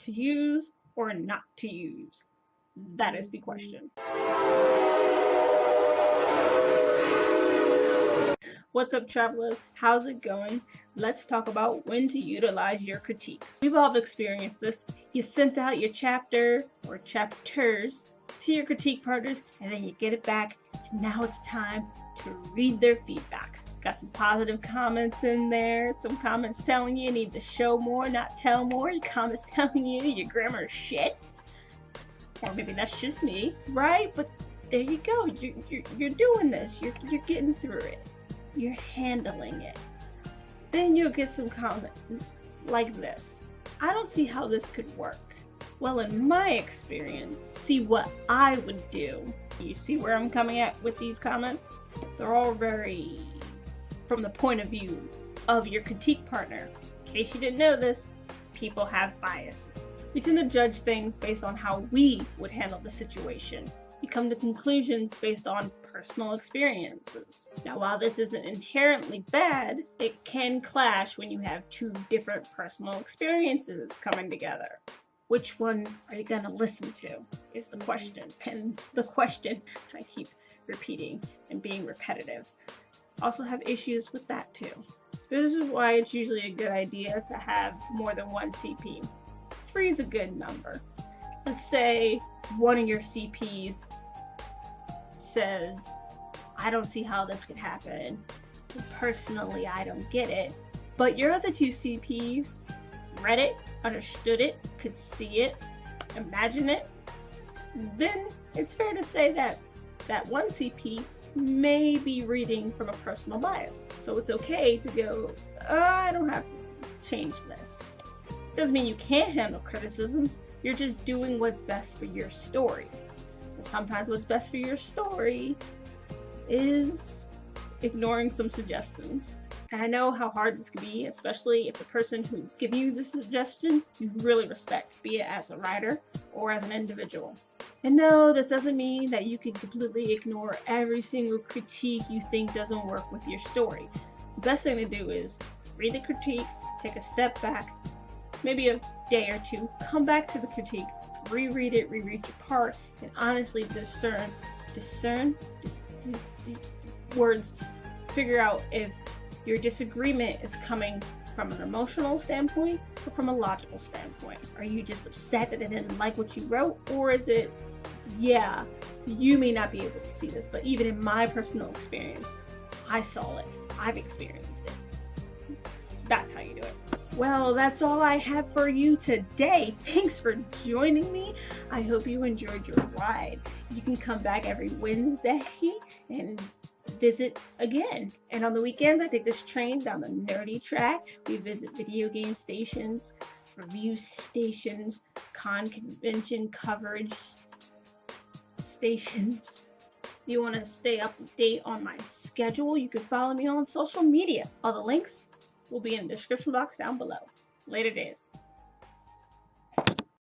To use or not to use? That is the question. What's up, travelers? How's it going? Let's talk about when to utilize your critiques. We've all experienced this. You sent out your chapter or chapters to your critique partners, and then you get it back, and now it's time to read their feedback. Got some positive comments in there, some comments telling you need to show more, not tell more, comments telling you your grammar is shit. Or maybe that's just me, right? But there you go. You're doing this. You're getting through it. You're handling it. Then you'll get some comments like this. I don't see how this could work. Well, in my experience, see what I would do. You see where I'm coming at with these comments? They're all very from the point of view of your critique partner. In case you didn't know this, people have biases. We tend to judge things based on how we would handle the situation. We come to conclusions based on personal experiences. Now, while this isn't inherently bad, it can clash when you have two different personal experiences coming together. Which one are you gonna listen to is the question. And the question I keep repeating and being repetitive. Also have issues with that too. This is why it's usually a good idea to have more than one CP. 3 is a good number. Let's say one of your CPs says, I don't see how this could happen. Personally, I don't get it. But your other 2 CPs read it, understood it, could see it, imagine it. Then it's fair to say that that one CP may be reading from a personal bias. So it's okay to go, I don't have to change this. Doesn't mean you can't handle criticisms. You're just doing what's best for your story. And sometimes what's best for your story is ignoring some suggestions. And I know how hard this can be, especially if the person who's giving you the suggestion you really respect, be it as a writer or as an individual. And no, this doesn't mean that you can completely ignore every single critique you think doesn't work with your story. The best thing to do is read the critique, take a step back, maybe a day or 2, come back to the critique, reread it, reread your part, and honestly discern words, figure out if your disagreement is coming from an emotional standpoint or from a logical standpoint. Are you just upset that they didn't like what you wrote? Or is it, yeah, you may not be able to see this, but even in my personal experience, I saw it, I've experienced it. That's how you do it. Well, that's all I have for you today. Thanks for joining me. I hope you enjoyed your ride. You can come back every Wednesday and visit again. And on the weekends, I take this train down the nerdy track. We visit video game stations, review stations, convention coverage stations. If you want to stay up to date on my schedule, you can follow me on social media. All the links will be in the description box down below. Later days.